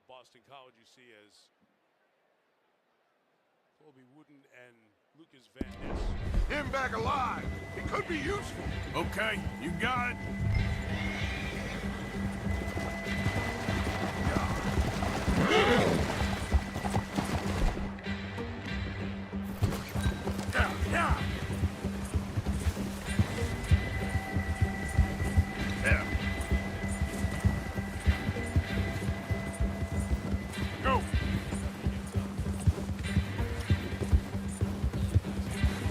Boston College, you see as Colby Wooden and Lucas Van Ness. Him back alive. It could be useful. Okay, you got it. Go.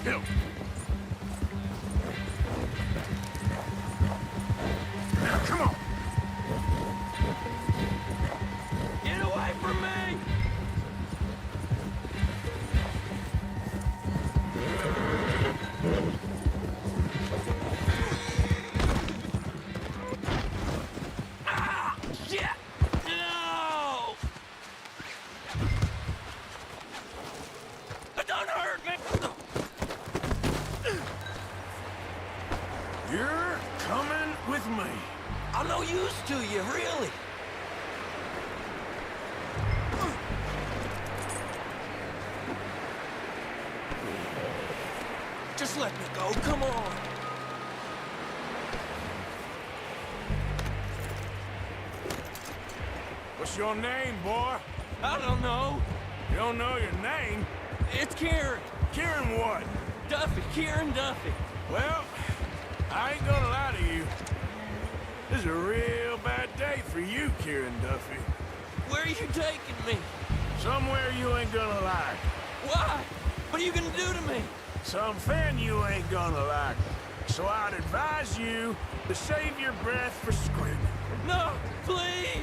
Hill. Now, come on. Get away from me! Ah! Shit! No! Don't hurt me! You're coming with me. I'm no use to you, really. Just let me go, come on. What's your name, boy? I don't know. You don't know your name? It's Kieran. Kieran what? Duffy, Kieran Duffy. Well, I ain't gonna lie to you. This is a real bad day for you, Kieran Duffy. Where are you taking me? Somewhere you ain't gonna like. Why? What are you gonna do to me? Something you ain't gonna like. So I'd advise you to save your breath for screaming. No, please!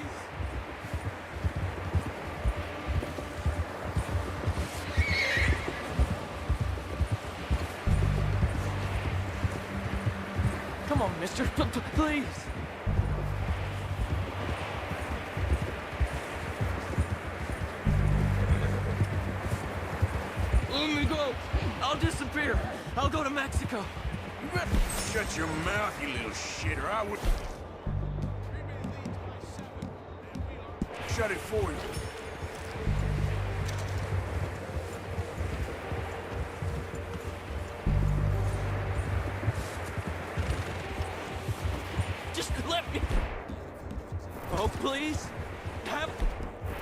Come on, mister, please! Let me go! I'll disappear! I'll go to Mexico! You better shut your mouth, you little shitter. I would... Shut it for you. Just let me... Oh, please? Have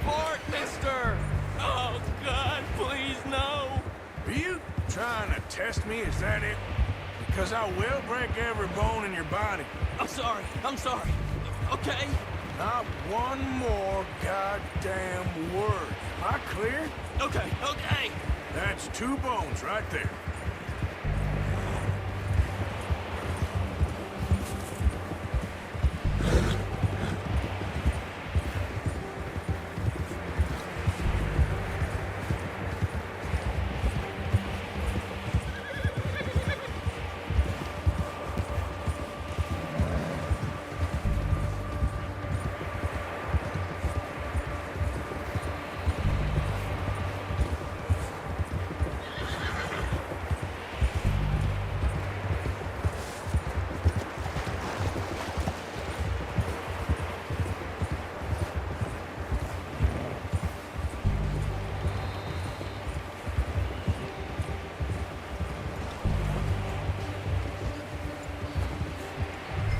heart, mister! Oh, God, please, no! Are you trying to test me? Is that it? Because I will break every bone in your body. I'm sorry, okay? Not one more goddamn word. Am I clear? Okay. That's 2 bones right there.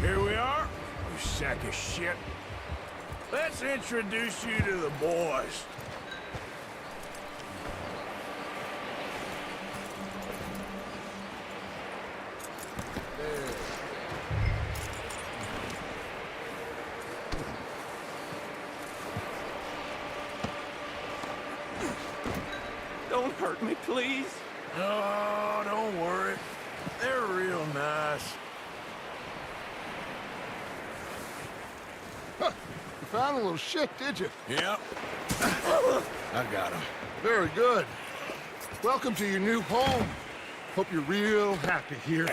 Here we are, you sack of shit. Let's introduce you to the boys. Don't hurt me, please. Oh, don't worry. They're real nice. You found a little shit, did you? Yep. I got him. Very good. Welcome to your new home. Hope you're real happy here.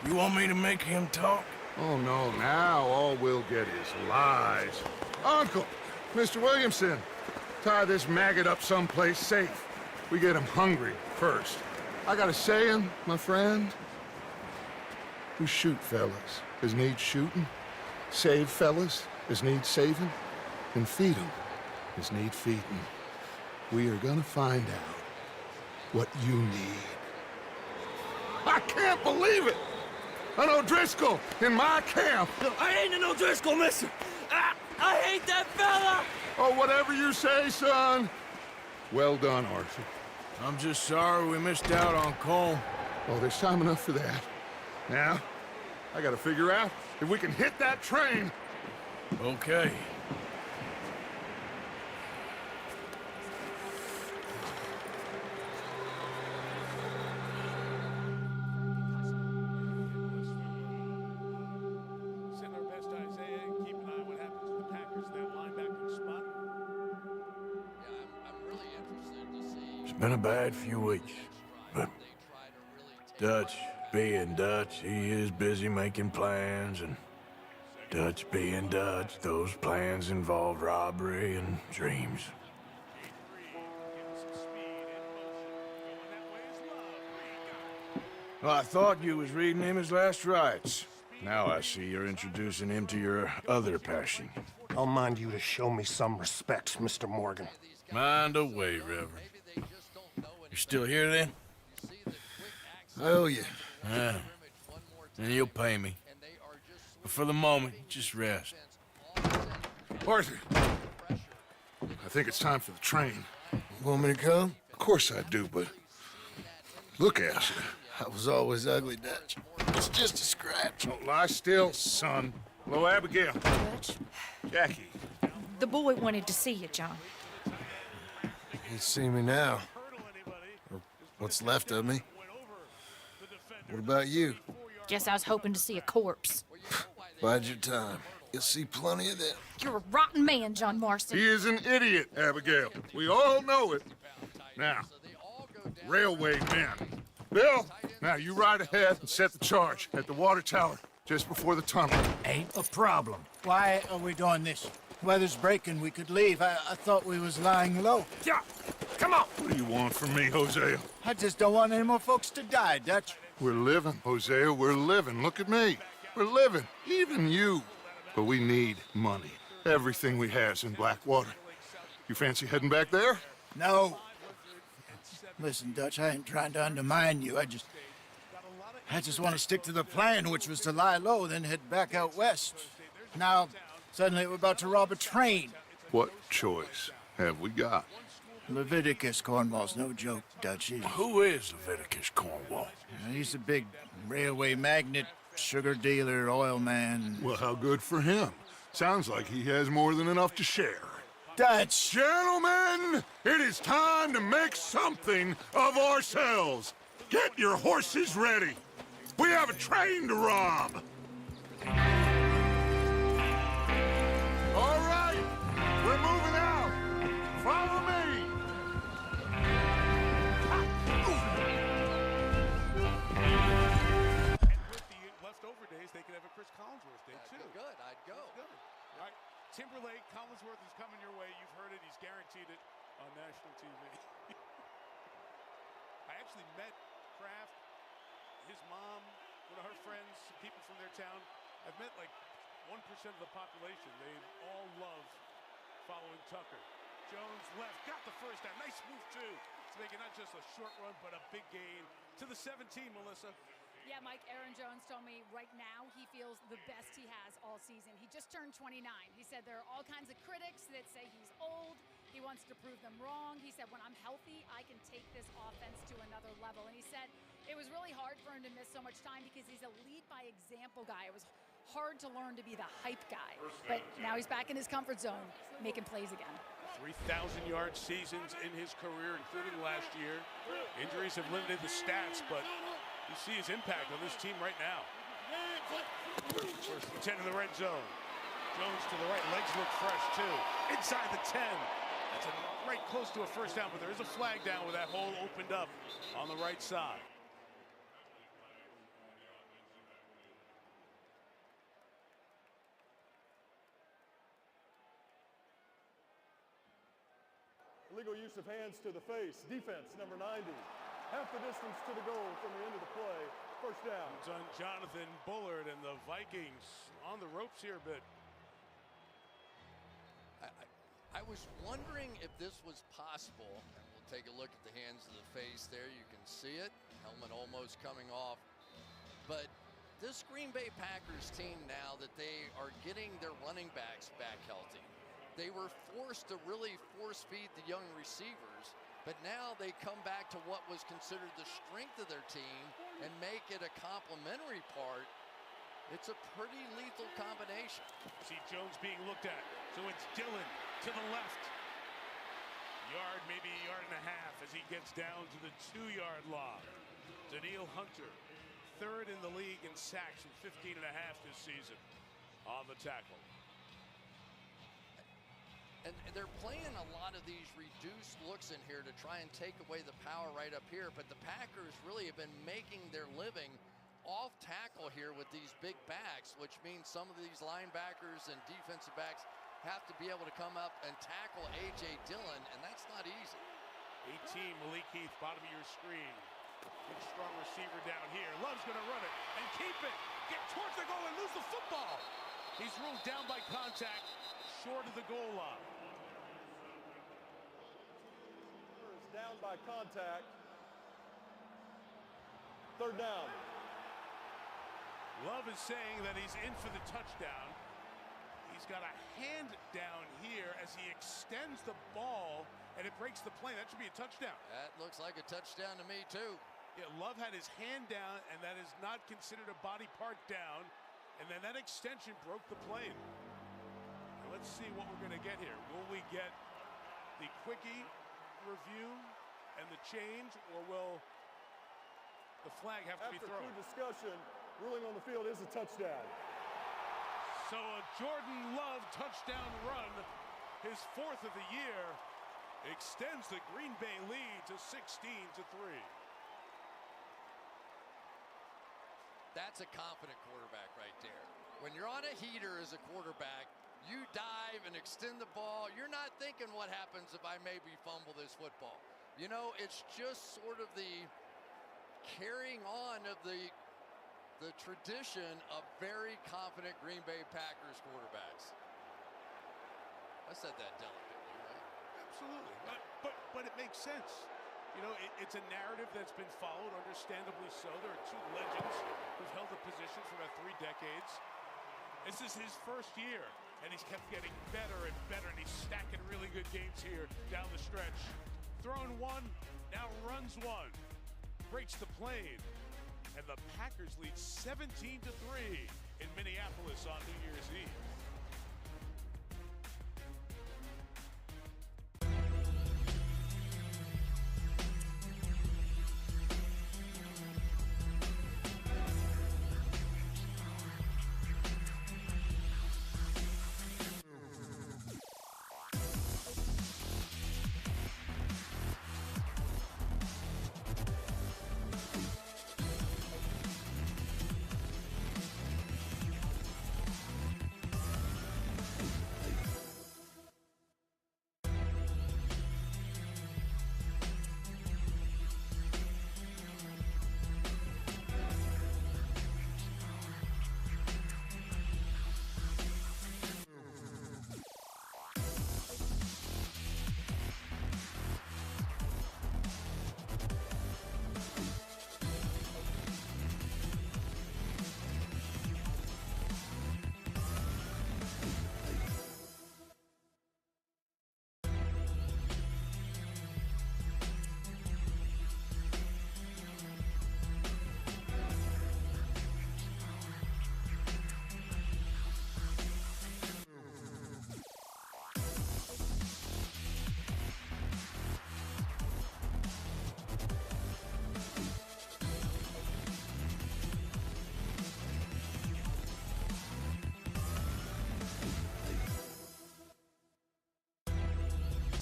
You want me to make him talk? Oh, no, now all we'll get is lies. Uncle, Mr. Williamson, tie this maggot up someplace safe. We get him hungry first. I got a saying, my friend. We shoot fellas as need shooting, save fellas as need saving, and feed 'em is need feeding. We are gonna find out what you need. I can't believe it! An O'Driscoll in my camp! No, I ain't an O'Driscoll, mister! I hate that fella! Oh, whatever you say, son. Well done, Arthur. I'm just sorry we missed out on Colm. Oh, there's time enough for that. Now, I gotta figure out if we can hit that train. Okay. Send our best to Isaiah and keep an eye on what happens to the Packers in that linebacking spot. I'm really interested to see. It's been a bad few weeks, but Dutch being Dutch, he is busy making plans, and Dutch being Dutch, those plans involve robbery and dreams. Well, I thought you was reading him his last rites. Now I see you're introducing him to your other passion. I'll mind you to show me some respect, Mr. Morgan. Mind away, Reverend. You're still here, then? I owe you. Yeah. And you'll pay me. But for the moment, just rest. Arthur, I think it's time for the train. Want me to come? Of course I do, but look at you. I was always ugly, Dutch. It's just a scratch. Don't lie still, son. Hello, Abigail. Dutch, Jackie. the boy wanted to see you, John. You see me now. Or what's left of me. What about you? Guess I was hoping to see a corpse. Bide your time. You'll see plenty of them. You're a rotten man, John Marston. He is an idiot, Abigail. We all know it. Now, railway men. Bill, now you ride ahead and set the charge at the water tower just before the tunnel. Ain't a problem. Why are we doing this? Weather's breaking, we could leave. I thought we was lying low. Yeah, come on. What do you want from me, Hosea? I just don't want any more folks to die, Dutch. We're living, Hosea, we're living. Look at me. We're living, even you. But we need money. Everything we have's in Blackwater. You fancy heading back there? No. Listen, Dutch, I ain't trying to undermine you. I just want to stick to the plan, which was to lie low, then head back out west. Now, suddenly we're about to rob a train. What choice have we got? Leviticus Cornwall's no joke, Dutch. Who is Leviticus Cornwall? He's a big railway magnate, sugar dealer, oil man. Well, how good for him. Sounds like he has more than enough to share. Dutch! Gentlemen, it is time to make something of ourselves. Get your horses ready. We have a train to rob. All right, we're moving out. Follow me. And with the leftover days, they could have a Chris Collinsworth day, too. Good, I'd go. Good. All right, Timberlake, Collinsworth is coming your way. You've heard it. He's guaranteed it on national TV. I actually met Kraft, his mom, one of her friends, some people from their town. I've met like 1% of the population. They all love following Tucker. Jones left, got the first down. Nice move, too. To make it not just a short run, but a big gain. To the 17, Melissa. Yeah, Mike, Aaron Jones told me right now he feels the best he has all season. He just turned 29. He said there are all kinds of critics that say he's old. He wants to prove them wrong. He said, when I'm healthy, I can take this offense to another level. And he said it was really hard for him to miss so much time because he's a lead-by-example guy. It was hard to learn to be the hype guy. But now he's back in his comfort zone, making plays again. 3,000-yard seasons in his career, including last year. Injuries have limited the stats, but you see his impact on this team right now. First and 10 in the red zone. Jones to the right, legs look fresh too. Inside the 10. That's right close to a first down, but there is a flag down with that hole opened up on the right side. Illegal use of hands to the face. Defense, number 90. Half the distance to the goal from the end of the play. First down. It's on Jonathan Bullard and the Vikings on the ropes here a bit. I was wondering if this was possible. And we'll take a look at the hands of the face there. You can see it. Helmet almost coming off. But this Green Bay Packers team, now that they are getting their running backs back healthy, they were forced to really force feed the young receivers, but now they come back to what was considered the strength of their team and make it a complementary part. It's a pretty lethal combination. See Jones being looked at. So it's Dillon to the left. Yard, maybe a yard and a half as he gets down to the 2-yard line. Danielle Hunter, third in the league in sacks with 15 and a half this season on the tackle. And they're playing a lot of these reduced looks in here to try and take away the power right up here, but the Packers really have been making their living off tackle here with these big backs, which means some of these linebackers and defensive backs have to be able to come up and tackle A.J. Dillon, and that's not easy. 18, Malik Heath, bottom of your screen. Big strong receiver down here. Love's going to run it and keep it. Get towards the goal and lose the football. He's ruled down by contact, short of the goal line. Is down by contact. Third down. Love is saying that he's in for the touchdown. He's got a hand down here as he extends the ball, and it breaks the plane. That should be a touchdown. That looks like a touchdown to me, too. Yeah, Love had his hand down, and that is not considered a body part down. And then that extension broke the plane. Now let's see what we're going to get here. Will we get the quickie review and the change, or will the flag have to be thrown? After discussion, ruling on the field is a touchdown. So a Jordan Love touchdown run, his 4th of the year, extends the Green Bay lead to 16-3. That's a confident quarterback right there. When you're on a heater as a quarterback, you dive and extend the ball. You're not thinking what happens if I maybe fumble this football. You know, it's just sort of the carrying on of the tradition of very confident Green Bay Packers quarterbacks. I said that delicately, right? Absolutely. But it makes sense. You know, it's a narrative that's been followed, understandably so. There are 2 legends who've held the position for about 3 decades. This is his first year, and he's kept getting better and better, and he's stacking really good games here down the stretch. Thrown 1, now runs 1. Breaks the plane, and the Packers lead 17-3 in Minneapolis on New Year's Eve.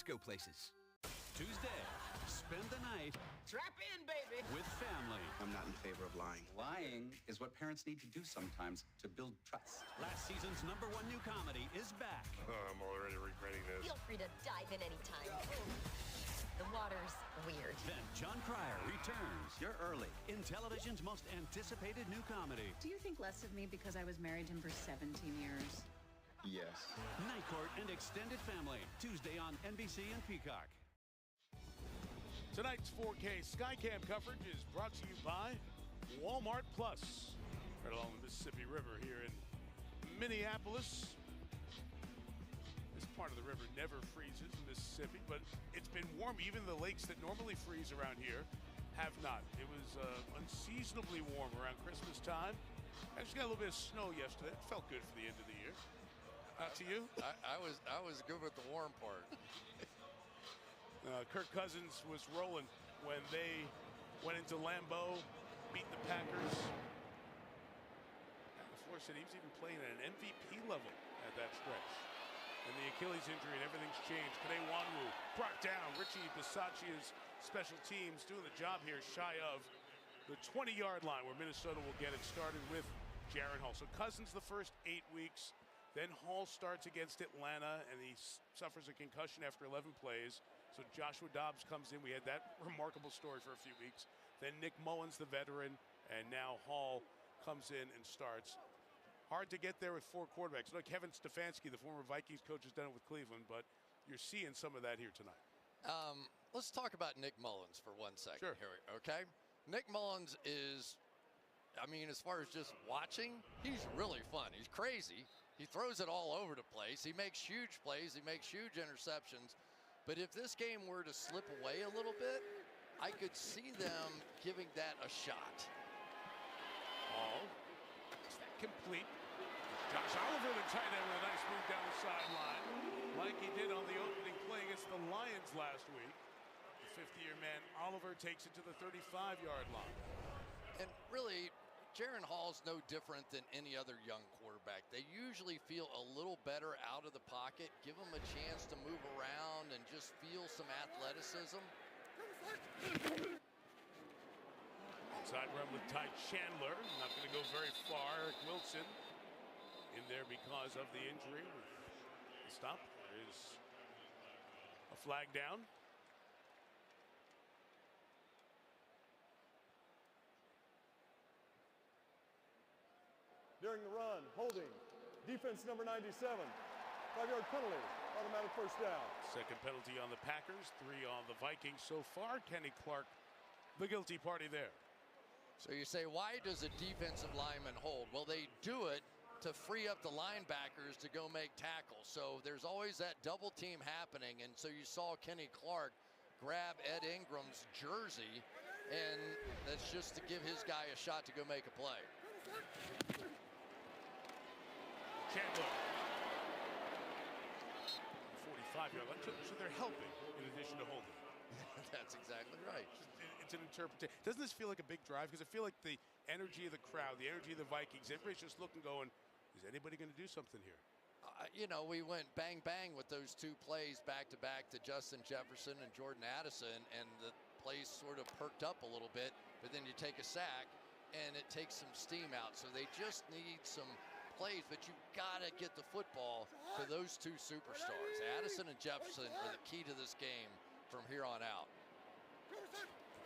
Go places. Tuesday, spend the night. Strap in, baby. With family. I'm not in favor of lying. Lying is what parents need to do sometimes to build trust. Last season's #1 new comedy is back. Oh, I'm already regretting this. Feel free to dive in anytime. The water's weird. Then John Cryer returns. You're early. In television's most anticipated new comedy. Do you think less of me because I was married to him for 17 years? Yes. Night Court and Extended Family, Tuesday on NBC and Peacock. Tonight's 4K Skycam coverage is brought to you by Walmart Plus. Right along the Mississippi River here in Minneapolis. This part of the river never freezes in Mississippi, but it's been warm. Even the lakes that normally freeze around here have not. It was unseasonably warm around Christmas time. Actually got a little bit of snow yesterday. It felt good for the end of the year. Not to you? I was good with the warm part. Kirk Cousins was rolling when they went into Lambeau, beat the Packers. And before said he was even playing at an MVP level at that stretch. And the Achilles injury and everything's changed. Kene Nwangwu brought down. Richie Bisaccia's special teams doing the job here shy of the 20-yard line where Minnesota will get it started with Jaren Hall. So Cousins the first 8 weeks. Then Hall starts against Atlanta, and he suffers a concussion after 11 plays. So Joshua Dobbs comes in. We had that remarkable story for a few weeks. Then Nick Mullins, the veteran, and now Hall comes in and starts. Hard to get there with 4 quarterbacks. Look, Kevin Stefanski, the former Vikings coach, has done it with Cleveland, but you're seeing some of that here tonight. Let's talk about Nick Mullins for 1 second Sure. here, okay? Nick Mullins is, I mean, as far as just watching, he's really fun. He's crazy. He throws it all over the place. He makes huge plays. He makes huge interceptions. But if this game were to slip away a little bit, I could see them giving that a shot. Hall, is that complete? Josh Oliver, the tight end, with a nice move down the sideline, like he did on the opening play against the Lions last week. The 50-year man, Oliver, takes it to the 35-yard line. And really, Jaren Hall's no different than any other young quarterback. They usually feel a little better out of the pocket, give them a chance to move around and just feel some athleticism. Inside run with Ty Chandler. Not going to go very far. Eric Wilson in there because of the injury. The stop. There is a flag down. During the run, holding, defense number 97. 5-yard penalty, automatic first down. Second penalty on the Packers, 3 on the Vikings so far. Kenny Clark, the guilty party there. So you say, why does a defensive lineman hold? Well, they do it to free up the linebackers to go make tackles. So there's always that double team happening. And so you saw Kenny Clark grab Ed Ingram's jersey, and that's just to give his guy a shot to go make a play. Chandler. 45-yard line. So they're helping in addition to holding. That's exactly right. It's an interpretation. Doesn't this feel like a big drive? Because I feel like the energy of the crowd, the energy of the Vikings, everybody's just looking, going, is anybody going to do something here? You know, we went bang, bang with those 2 plays back-to-back to Justin Jefferson and Jordan Addison, and the plays sort of perked up a little bit, but then you take a sack, and it takes some steam out. So they just need some plays, but you've got to get the football to those 2 superstars. Addison and Jefferson are the key to this game from here on out.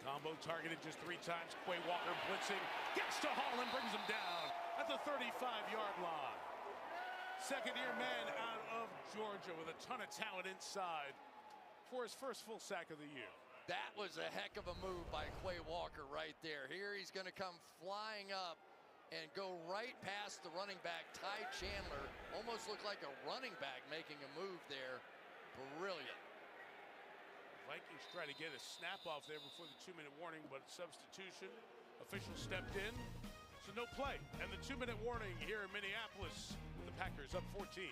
Combo targeted just 3 times. Quay Walker blitzing, gets to Hall and brings him down at the 35-yard line. Second-year man out of Georgia with a ton of talent inside for his first full sack of the year. That was a heck of a move by Quay Walker right there. Here he's going to come flying up and go right past the running back, Ty Chandler. Almost looked like a running back making a move there. Brilliant. Vikings try to get a snap off there before the 2-minute warning, but substitution. Official stepped in, so no play. And the 2-minute warning here in Minneapolis. The Packers up 14.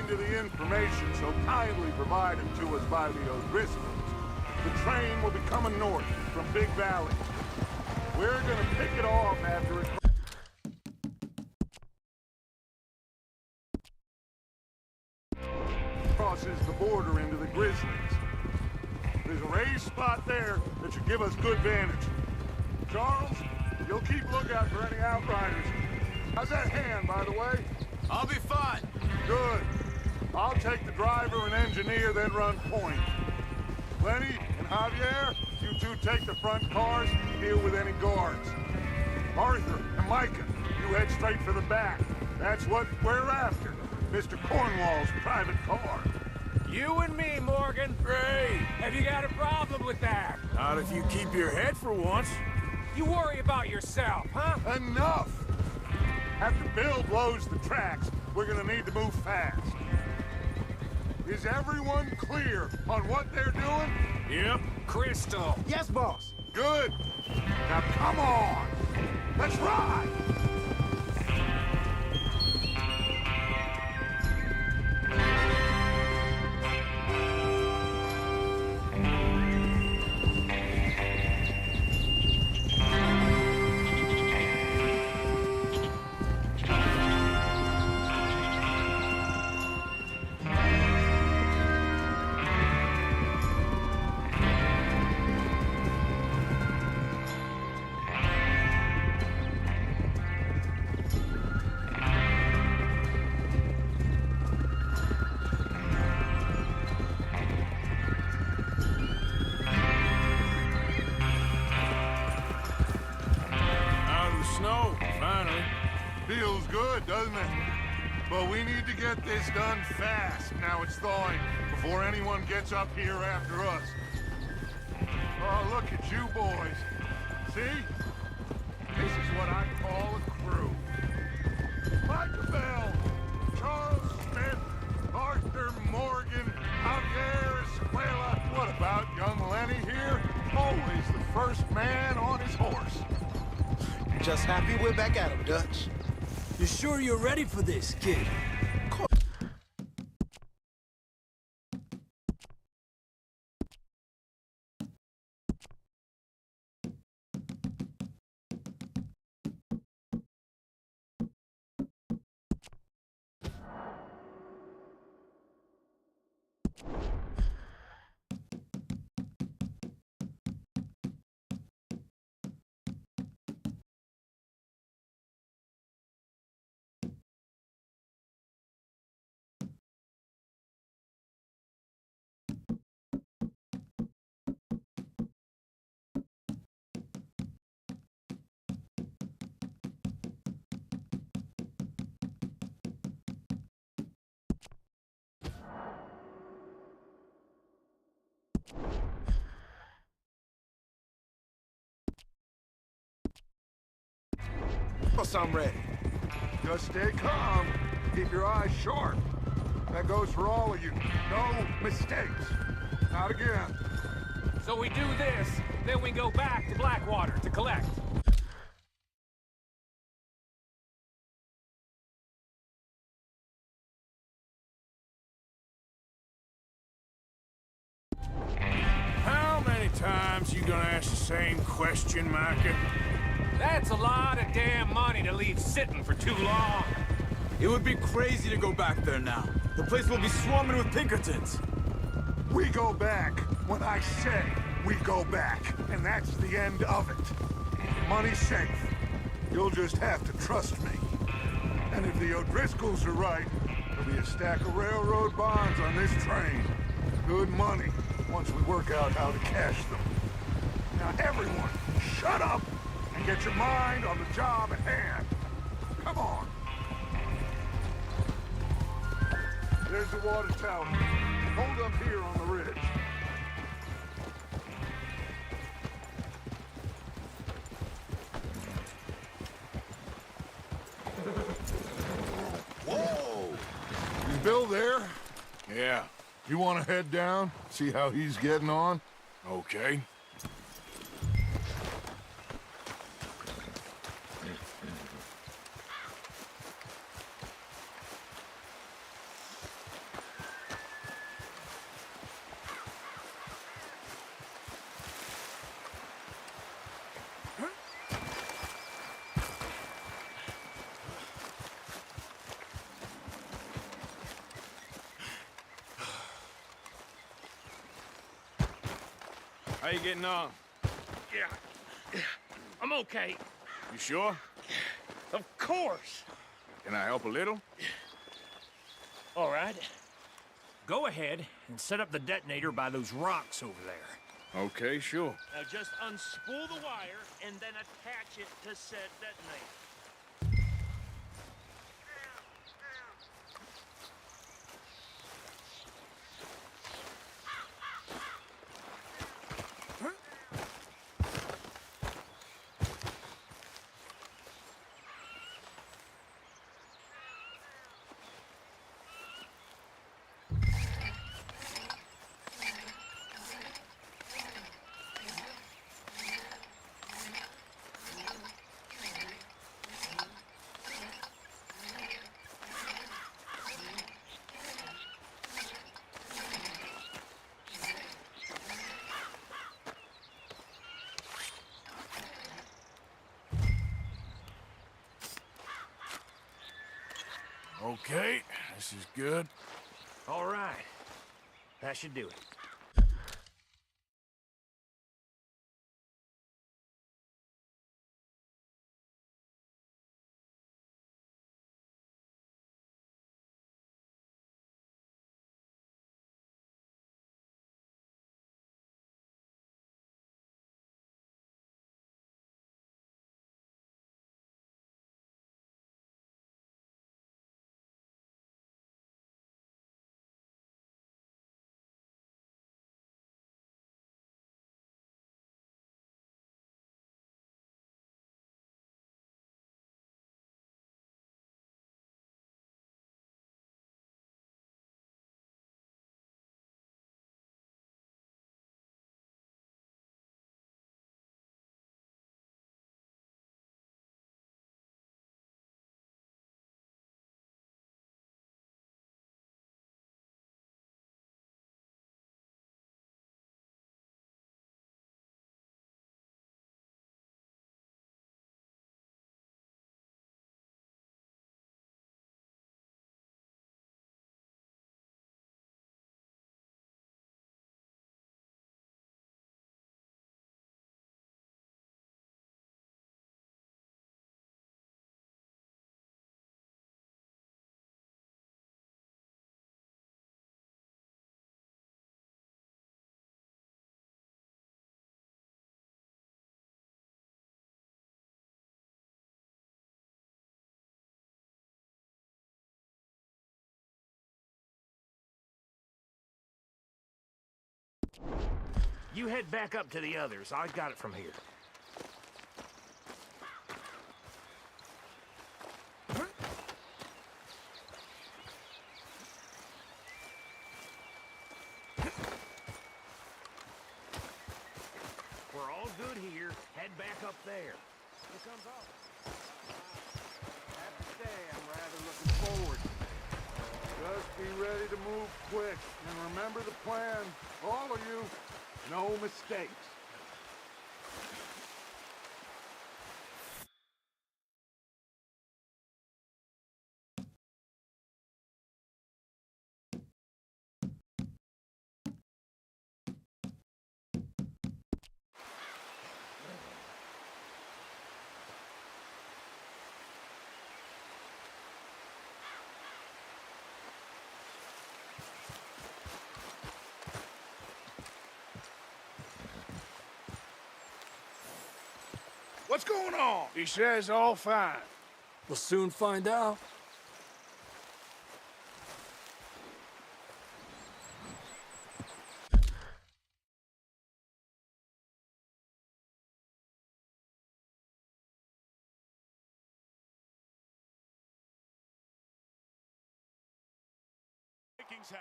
to the information so kindly provided to us by the O'Driscolls, the train will be coming north from Big Valley. We're gonna pick it off after it crosses the border into the Grizzlies. There's a raised spot there that should give us good vantage. Charles, you'll keep lookout for any outriders. How's that hand, by the way? I'll be fine. Good. I'll take the driver and engineer, then run point. Lenny and Javier, you two take the front cars and deal with any guards. Arthur and Micah, you head straight for the back. That's what we're after. Mr. Cornwall's private car. You and me, Morgan. Great. Have you got a problem with that? Not if you keep your head for once. You worry about yourself, huh? Enough! After Bill blows the tracks, we're gonna need to move fast. Is everyone clear on what they're doing? Yep. Crystal. Yes, boss. Good. Now come on! Let's ride! Snow, finally. Feels good, doesn't it? But we need to get this done fast, now it's thawing, before anyone gets up here after us. Oh, look at you boys. See? This is what I call a crew. Micah Bell, Charles Smith, Arthur Morgan, Javier Escuela. What about young Lenny here? Always the first man on his horse. Just happy we're back at him, Dutch. You sure you're ready for this, kid? I'm ready. Just stay calm. Keep your eyes sharp. That goes for all of you. No mistakes. Not again. So we do this, then we go back to Blackwater to collect. How many times you gonna ask the same question, Micah? That's a lot of damn money to leave sitting for too long. It would be crazy to go back there now. The place will be swarming with Pinkertons. We go back when I say we go back, and that's the end of it. Money's safe. You'll just have to trust me. And if the O'Driscolls are right, there'll be a stack of railroad bonds on this train. Good money, once we work out how to cash them. Now everyone, shut up and get your mind on the job at hand. Come on. There's the water tower. Hold up here on the ridge. Whoa! Is Bill there? Yeah. You want to head down, see how he's getting on? Okay. How you getting on? Yeah. I'm okay. You sure? Of course. Can I help a little? All right. Go ahead and set up the detonator by those rocks over there. Okay, sure. Now just unspool the wire and then attach it to said detonator. Okay, this is good. All right. That should do it. You head back up to the others. I got it from here. We're all good here. Head back up there. Here comes off. Have to say, I'm rather looking forward. Just be ready to move quick. And remember the plan. All of you. No mistakes. What's going on? He says all fine. We'll soon find out. Vikings house.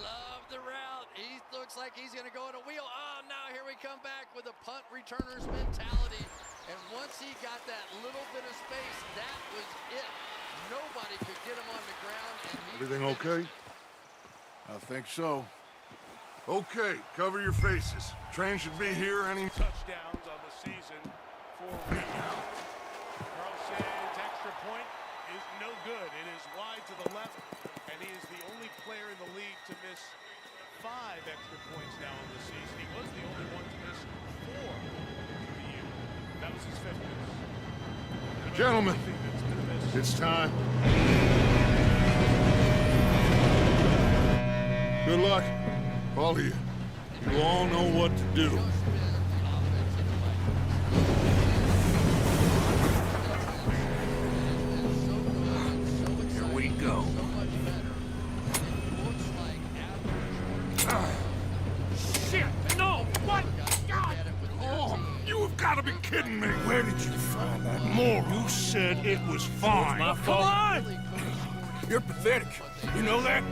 Love the route. He looks like he's going to go in a wheel. Oh, now here we come back with a punt returner's mentality. And once he got that little bit of space, that was it. Nobody could get him on the ground. And Everything okay? I think so. Okay, cover your faces. Train should be here any... Touchdowns on the season for Rebound. Carl Shannon's extra point is no good. It is wide to the left. And he is the only player in the league to miss 5 extra points now in the season. He was the only one to miss 4 for the year. That was his 5th miss. Gentlemen, it's time. Good luck, all of you. You all know what to do. Here we go. Shit! No! What? God! Oh, you have got to be kidding me. Where did you find that moron? You said it was fine. My fault. Come on! You're pathetic. You know that?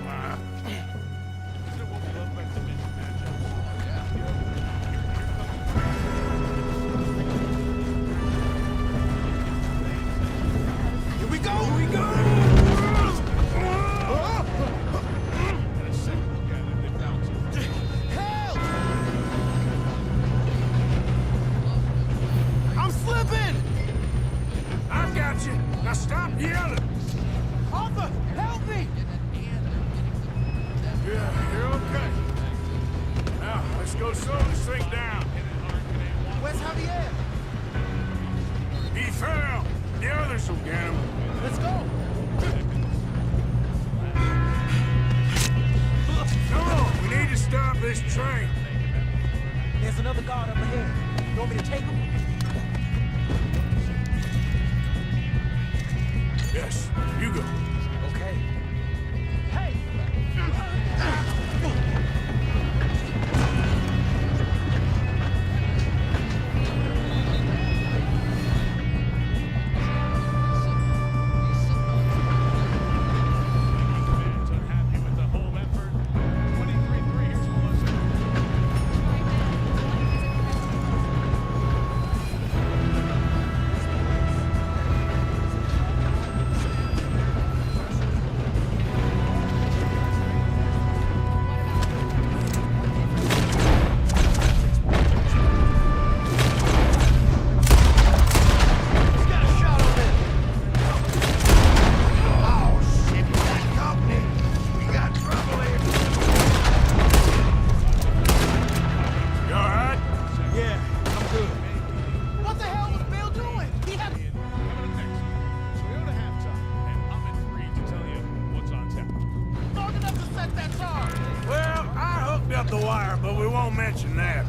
Here we go! Here we go! Help! I'm slipping! I got you. Now stop yelling. Arthur, help me! Yeah, you're okay. Now, let's go slow this thing down. Where's Javier? He fell. The others will get him. Let's go! Come on, we need to stop this train. There's another guard up ahead. You want me to take him? Yes, you go. Okay. Hey! Fans unhappy with the whole effort. 23-3, here's Melissa. You all right? Yeah, I'm good. What the hell was Bill doing? He had... Coming up next, Toyota halftime, and I'm at 3 to tell you what's on tap. long enough to set that charge. Well, I hooked up the wire, but we won't mention that.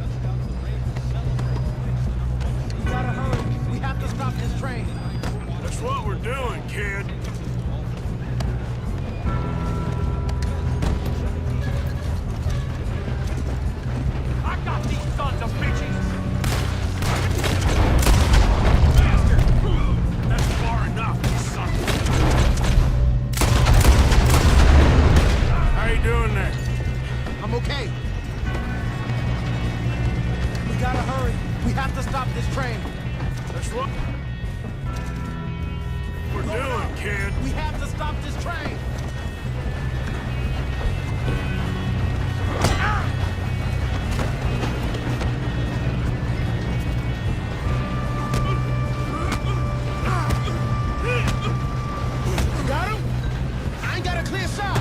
We gotta hurry. We have to stop this train. That's what we're doing, kid. I got these sons of bitches! That's far enough, you son. How you doing there? I'm okay. We gotta hurry. We have to stop this train. That's what we're doing, kid. We have to stop this train. Got him? I ain't got a clear shot.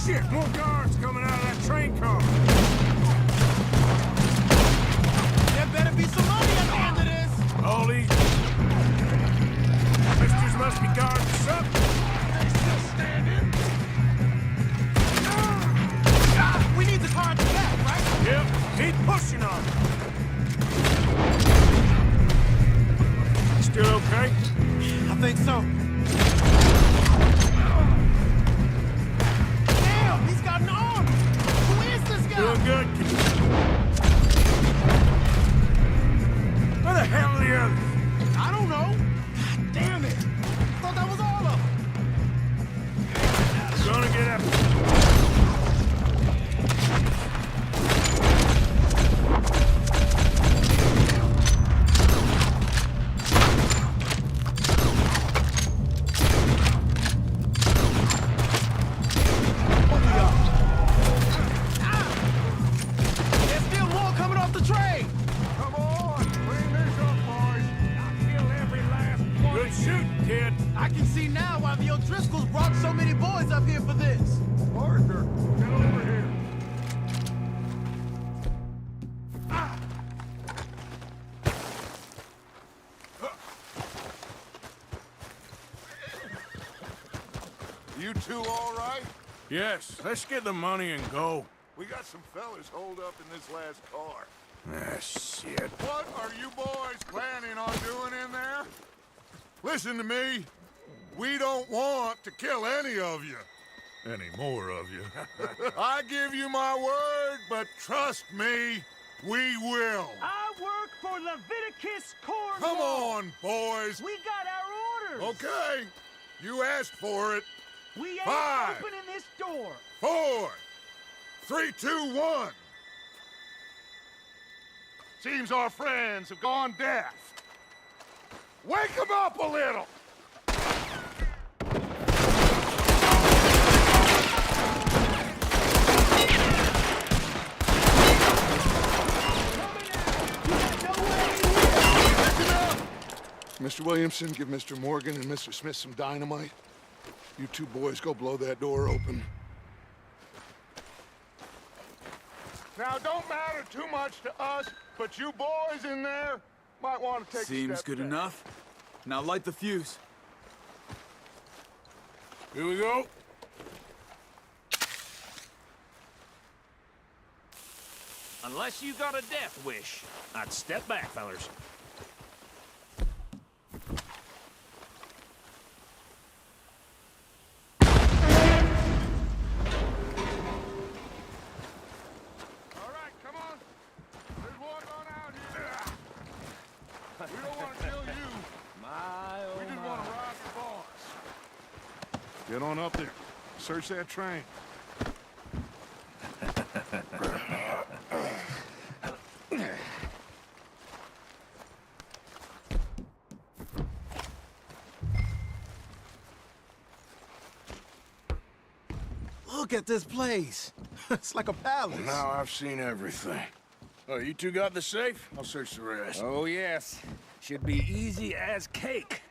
Shit, more guards coming out of that train car. There better be some money at the end of this. All these misters must be guards or something. They still standing? We need the car at the back, right? Yep, keep pushing on it. Still okay? I think so. Damn, he's got an arm. Who is this guy? Doing good. Where the hell are the others? I don't know. God damn it. Thought that was all of them. Gonna get up. Good shooting, kid. I can see now why the O'Driscolls brought so many boys up here for this. Parker, get over here. You two all right? Yes, let's get the money and go. We got some fellas holed up in this last car. Ah, shit. What are you boys planning on doing in there? Listen to me. We don't want to kill any of you. Any more of you. I give you my word, but trust me, we will. I work for Leviticus Corps. Come on, boys. We got our orders. Okay. You asked for it. We ain't 5, opening this door. 4, 3, 2, 1. Seems our friends have gone deaf. Wake them up a little! Mr. Williamson, give Mr. Morgan and Mr. Smith some dynamite. You two boys go blow that door open. Now, don't matter too much to us, but you boys in there might want to take a Seems step good back. enough. Now light the fuse. Here we go. Unless you got a death wish, I'd step back, fellers. All right, come on. There's one on out here. We don't want to kill you. We just want to rob the boss. Get on up there. Search that train. Look at this place. It's like a palace. Now I've seen everything. Oh, you two got the safe? I'll search the rest. Oh, yes. Should be easy as cake.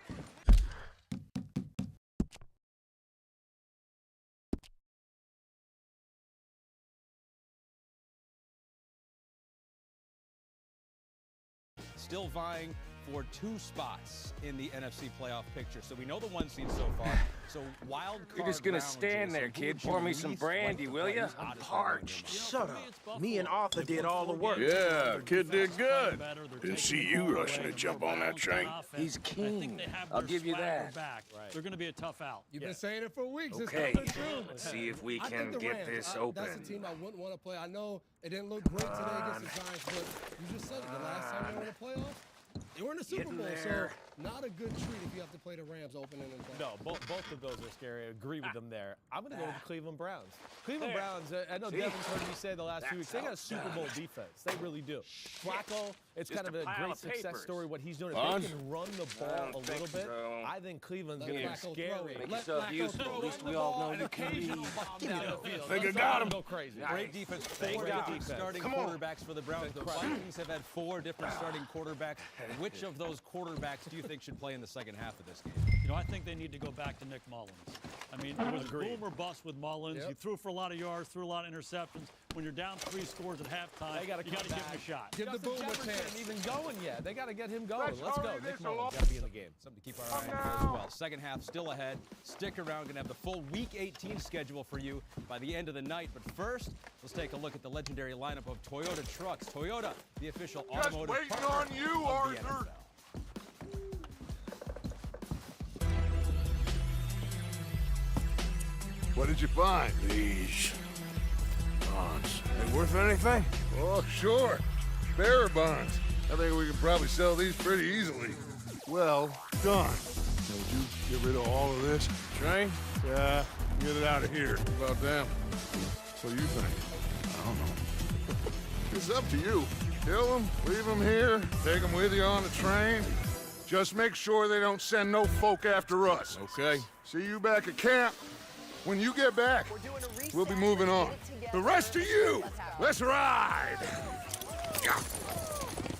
Still vying for 2 spots in the NFC playoff picture. So we know the 1 seed so far. So wild card. You're just gonna round, stand there, Jason. kid. Who Pour would me you some least brandy, like will to ya? play I'm hottest parched. Shut up. Me and Arthur did all the work. Yeah, kid did good. Didn't see you rushing to jump on that train. He's keen. I'll give you that. They're going to be a tough out. You've been saying it for weeks. Okay. It's coming true. See if we I can think the get Rams, this open. That's a team I wouldn't want to play. I know it didn't look great today against the Giants, but you just said it. The last time they were in the playoffs, they were in the Super Bowl. So not a good treat if you have to play the Rams opening and play. No, both of those are scary. I agree with them there. I'm going to go with the Cleveland Browns. Cleveland Browns, I know Devin's heard me say the last 2 weeks, they got a Super Bowl defense. They really do. Flacco, it's kind of a great success story what he's doing. If they can run the ball a little bit, I think Cleveland's going to be scary. Make yourself useful. At least we all know you can read. Give me the field. Think I got him. Go crazy. Great defense. 4 different starting quarterbacks for the Browns. The Vikings have had 4 different starting quarterbacks. Which of those quarterbacks do you think should play in the second half of this game? You know, I think they need to go back to Nick Mullins. I mean, it was boom or bust with Mullins. Yep. He threw for a lot of yards, threw a lot of interceptions. When you're down 3 scores at halftime, They got to you got to give him a shot. Give the boom a chance. Isn't even going yet. They got to get him going. Let's Let's go. hurry Nick this Mullins along. got to be in the game. Something to keep our eye on here as well. Second half still ahead. Stick around. Going to have the full Week 18 schedule for you by the end of the night. But first, let's take a look at the legendary lineup of Toyota trucks. Toyota, the official Just automotive waiting partner on you, of the Arthur. NFL. What did you find? These bonds. They worth anything? Oh, sure. Bearer bonds. I think we can probably sell these pretty easily. Well done. Now, would you get rid of all of this? Train? Yeah, get it out of here. What about them? What do you think? I don't know. It's up to you. Kill them, leave them here, take them with you on the train. Just make sure they don't send no folk after us. Okay. See you back at camp. When you get back, we'll be moving on. The rest of you, let's ride!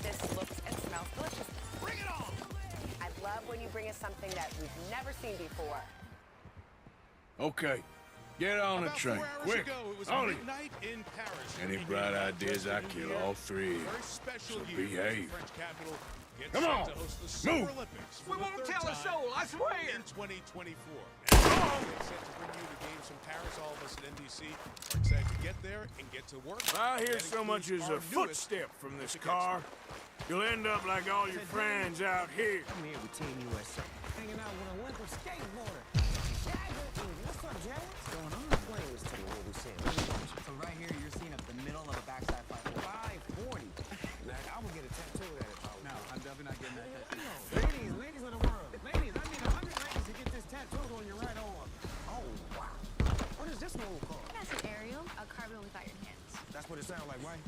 This looks and smells delicious. Bring it on! I love when you bring us something that we've never seen before. Okay, get on the train, quick. Ollie. Midnight in Paris. Any bright ideas, I kill all three. So behave. Come on, move. We won't tell a soul, I swear. In 2024. Set to bring you the games from Paris. All of us at NBC are excited to get there and get to work. If I hear so much as a footstep from this car, you'll end up like all your friends out here. I'm here with Team USA. Hanging out with a Olympic skateboarder. What's up, Jay? What's going on? Playing was telling what we said. So right here, you're seeing up the middle of a backside 540. I would get a tattoo of that if I was. No, I'm definitely not getting that tattoo. Ladies of the world. Ladies, I need 100 ladies to get this tattooed on your right arm. Oh, wow. What is this move called? That's an aerial, a carbon without your hands. That's what it sounds like, right?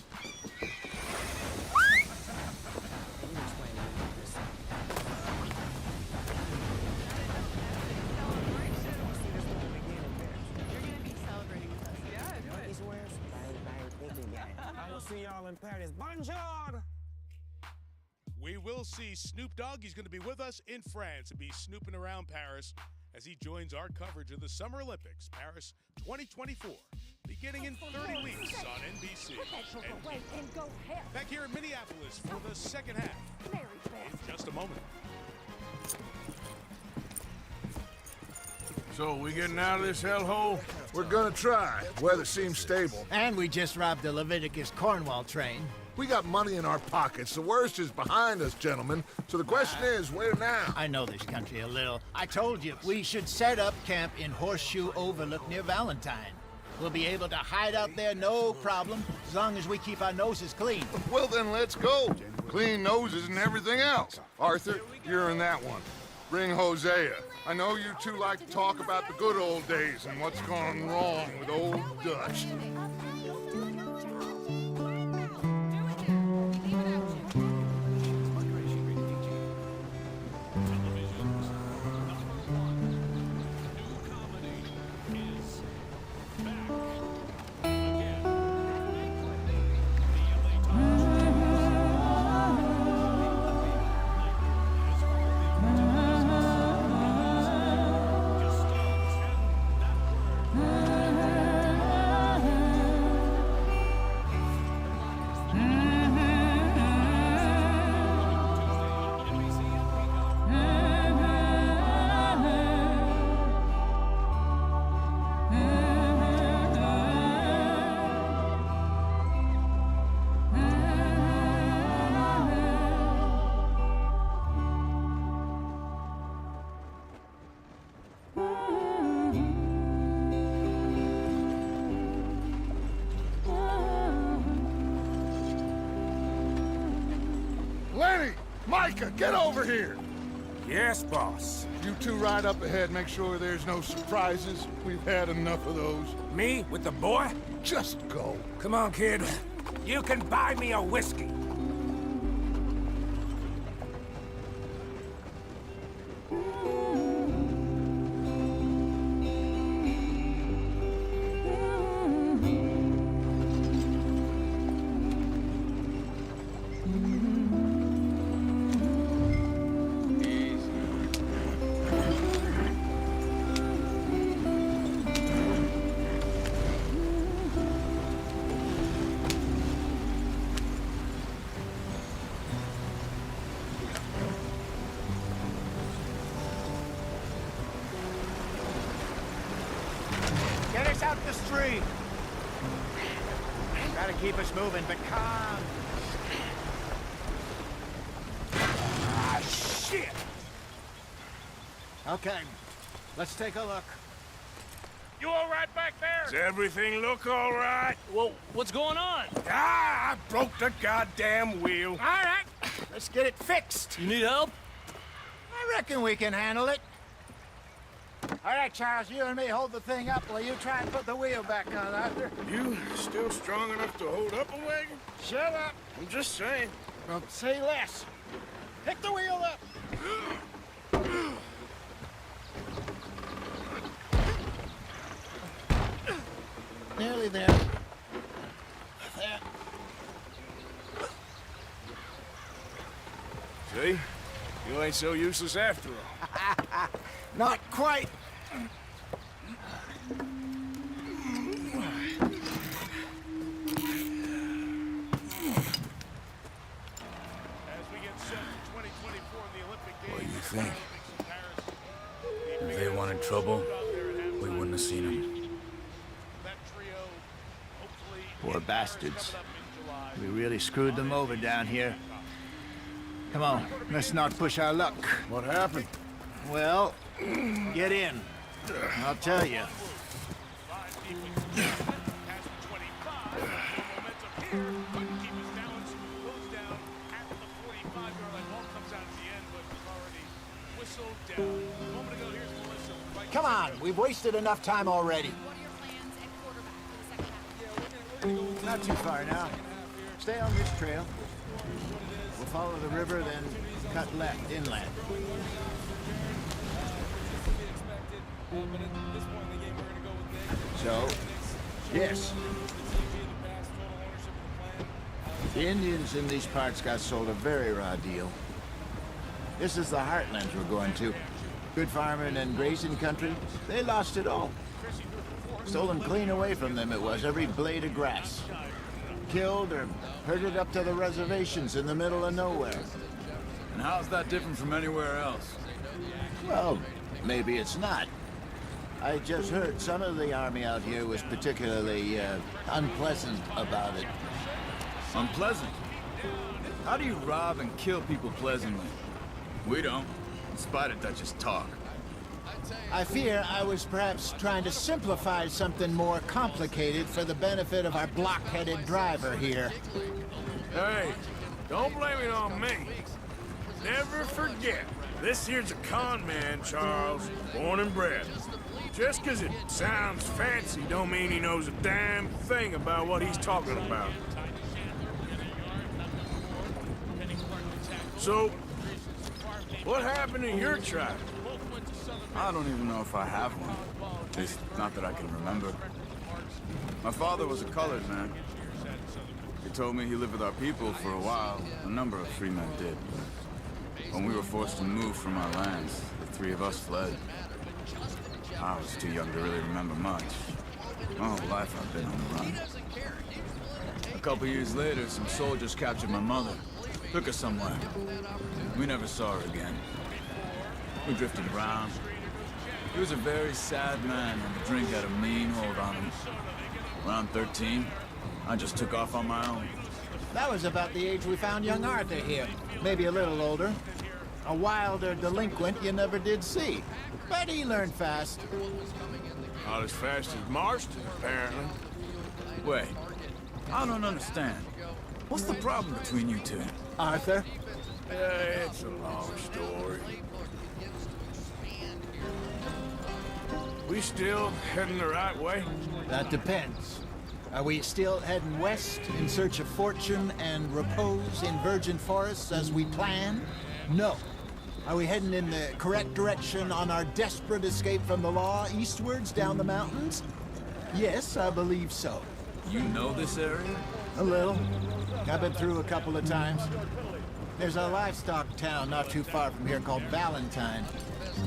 I will see y'all in Paris. Bonjour! We will see Snoop Dogg. He's going to be with us in France and be snooping around Paris as he joins our coverage of the Summer Olympics, Paris 2024, beginning in 30 weeks on NBC. And go ahead. Back here in Minneapolis for the second half. In just a moment. So, we getting out of this hellhole? We're gonna try. Weather seems stable. And we just robbed the Leviticus Cornwall train. We got money in our pockets. The worst is behind us, gentlemen. So the question is, where now? I know this country a little. I told you, we should set up camp in Horseshoe Overlook near Valentine. We'll be able to hide out there, no problem, as long as we keep our noses clean. Well, then let's go. Clean noses and everything else. Arthur, you're in that one. Bring Hosea. I know you two like to talk about the good old days and what's gone wrong with old Dutch. Micah, get over here! Yes, boss. You two ride up ahead, make sure there's no surprises. We've had enough of those. Me? With the boy? Just go. Come on, kid. You can buy me a whiskey. Get us out the street. Gotta keep us moving, but calm. Ah, shit! Okay, let's take a look. You all right back there? Does everything look all right? Well, what's going on? Ah, I broke the goddamn wheel. All right, let's get it fixed. You need help? I reckon we can handle it. All right, Charles, you and me hold the thing up while you try and put the wheel back on, Arthur. You still strong enough to hold up a wagon? Shut up. I'm just saying. Well, say less. Pick the wheel up. Nearly there. There. See? You ain't so useless after all. Not quite. What do you think? If they wanted trouble, we wouldn't have seen them. Poor bastards. We really screwed them over down here. Come on, let's not push our luck. What happened? Well, get in. I'll tell you. Come on, we've wasted enough time already. Not too far now. Stay on this trail. We'll follow the river, then cut left inland. So, yes. The Indians in these parts got sold a very raw deal. This is the heartlands we're going to. Good farming and grazing country, they lost it all. Stolen clean away from them it was, every blade of grass. Killed or herded up to the reservations in the middle of nowhere. And how's that different from anywhere else? Well, maybe it's not. I just heard some of the army out here was particularly unpleasant about it. Unpleasant? How do you rob and kill people pleasantly? We don't, in spite of Dutch's talk. I fear I was perhaps trying to simplify something more complicated for the benefit of our block-headed driver here. Hey, don't blame it on me. Never forget, this here's a con man, Charles, born and bred. Just 'cause it sounds fancy don't mean he knows a damn thing about what he's talking about. So, what happened to your tribe? I don't even know if I have one. At least, not that I can remember. My father was a colored man. He told me he lived with our people for a while. A number of free men did. When we were forced to move from our lands, the three of us fled. I was too young to really remember much. My whole life I've been on the run. A couple years later, some soldiers captured my mother. Took her somewhere. We never saw her again. We drifted around. He was a very sad man, and the drink had a mean hold on him. Around 13, I just took off on my own. That was about the age we found young Arthur here. Maybe a little older. A wilder delinquent you never did see. But he learned fast. Not as fast as Marston, apparently. Wait, I don't understand. What's the problem between you two? Arthur? It's a long story. We still heading the right way? That depends. Are we still heading west in search of fortune and repose in virgin forests as we planned? No. Are we heading in the correct direction on our desperate escape from the law eastwards down the mountains? Yes, I believe so. You know this area? A little. I've been through a couple of times. There's a livestock town not too far from here called Valentine.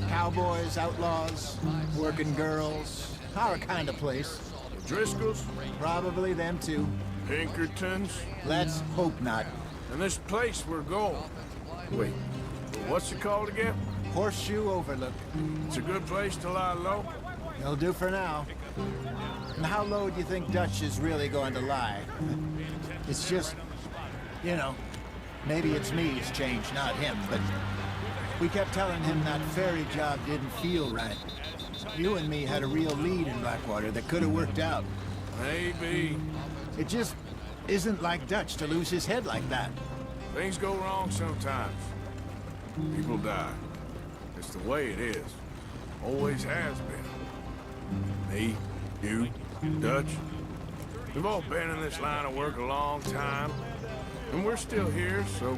Cowboys, outlaws, working girls, our kind of place. Driscolls? Probably them too. Pinkertons? Let's hope not. And this place we're going. Wait, what's it called again? Horseshoe Overlook. It's a good place to lie low? It'll do for now. And how low do you think Dutch is really going to lie? It's just, you know, maybe it's me who's changed, not him, but we kept telling him that ferry job didn't feel right. You and me had a real lead in Blackwater that could have worked out. Maybe. It just isn't like Dutch to lose his head like that. Things go wrong sometimes. People die. It's the way it is. Always has been. Me, you, Dutch. We've all been in this line of work a long time. And we're still here, so...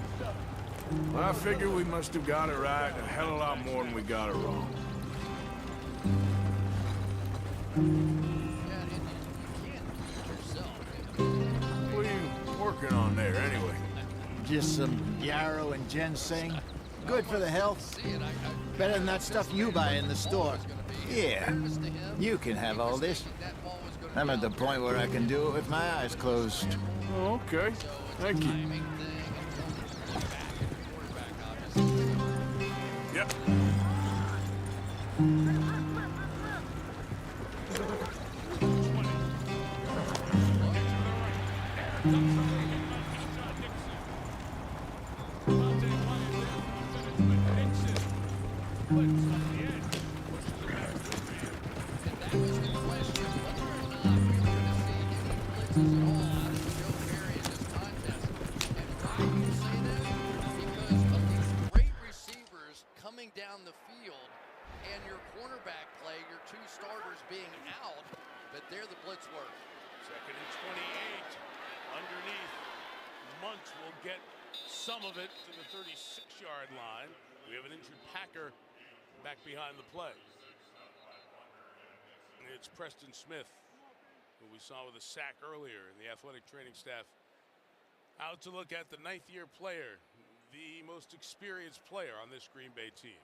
I figure we must have got it right a hell of a lot more than we got it wrong. What are you working on there, anyway? Just some yarrow and ginseng. Good for the health. Better than that stuff you buy in the store. Yeah, you can have all this. I'm at the point where I can do it with my eyes closed. Oh, okay. Thank you. Yep. Down the field, and your cornerback play, your two starters being out, but they're the blitz work. Second and 28 underneath. Muntz will get some of it to the 36-yard line. We have an injured Packer back behind the play. It's Preston Smith, who we saw with a sack earlier, and the athletic training staff out to look at the ninth-year player, the most experienced player on this Green Bay team.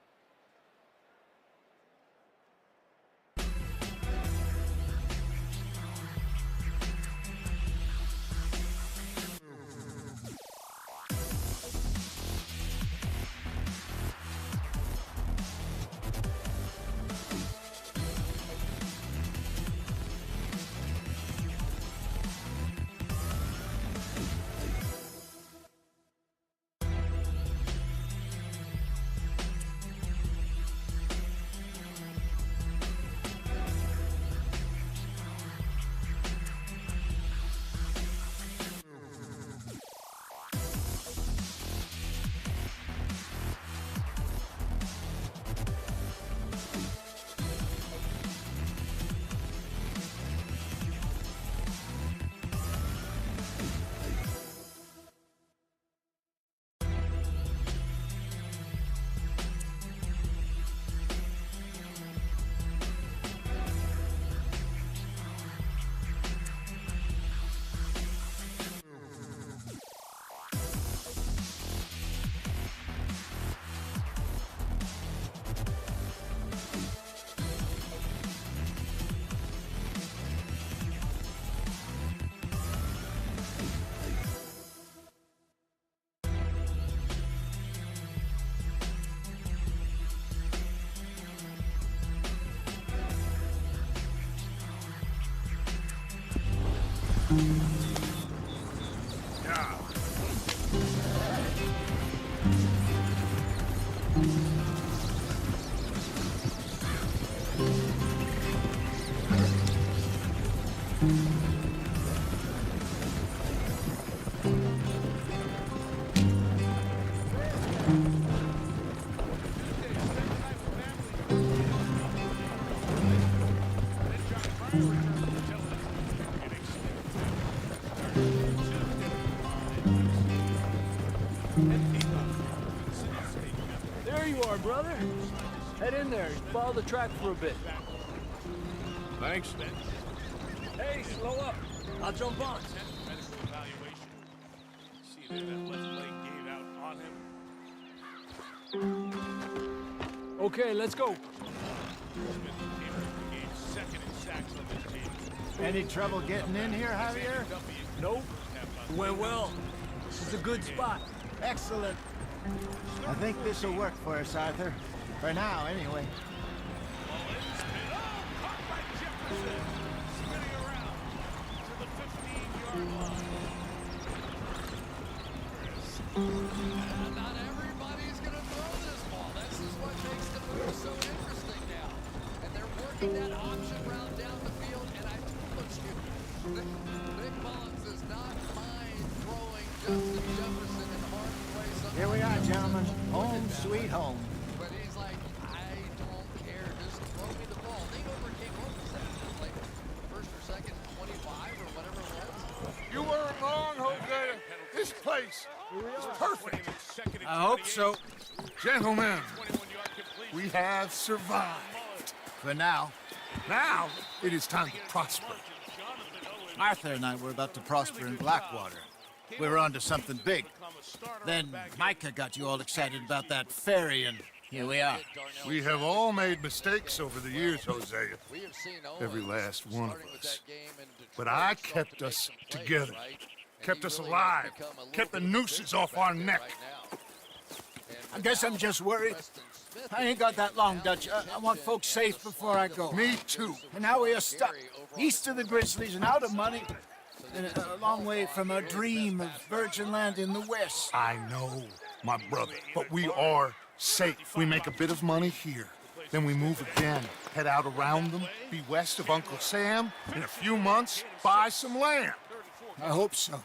There you are, brother. Head in there. Follow the track for a bit. Thanks. Hey, slow up. I'll jump on. Medical evaluation. See there, that left leg gave out on him. Okay, let's go. Second in sacks on this team. Any trouble getting in here, Javier? Nope. Went well. This is a good spot. Excellent. I think this will work for us, Arthur. For now, anyway. Not everybody's going to throw this ball. This is what makes the move so interesting now. And they're working that option route down the field, and I told you, Nick Mullins does not mind throwing Justin Jefferson in harm's way. Here we are, gentlemen. Home sweet home. But he's like, I don't care. Just throw me the ball. They overcame what was that? Like first or second 25 or whatever it was? You weren't wrong, Jose. This place is perfect. I hope so. Gentlemen, we have survived. For now. Now, it is time to prosper. Arthur and I were about to prosper in Blackwater. We were onto something big. Then Micah got you all excited about that ferry, and here we are. We have all made mistakes over the years, Hosea. Every last one of us. But I kept us together. Kept us alive. Kept the nooses off our neck. I guess I'm just worried. I ain't got that long, Dutch. I want folks safe before I go. Me too. And now we are stuck east of the Grizzlies and out of money. And a long way from our dream of virgin land in the west. I know, my brother, but we are safe. We make a bit of money here. Then we move again, head out around them, be west of Uncle Sam. In a few months, buy some land. I hope so.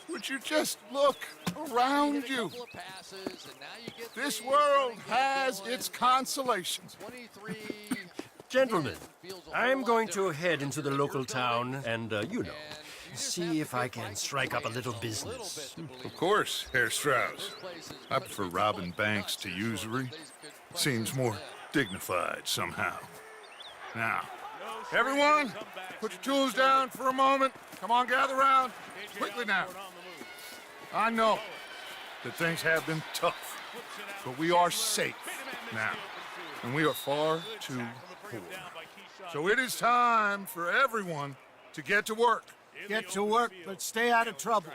Would you just look around you? This world has its consolations. Gentlemen, I'm going to head into the local town and, see if I can strike up a little business. Of course, Herr Strauss. I prefer robbing banks to usury. Seems more dignified somehow. Now, everyone, put your tools down for a moment. Come on, gather round. Quickly now. I know that things have been tough, but we are safe now, and we are far too poor. So it is time for everyone to get to work. Get to work, but stay out of trouble.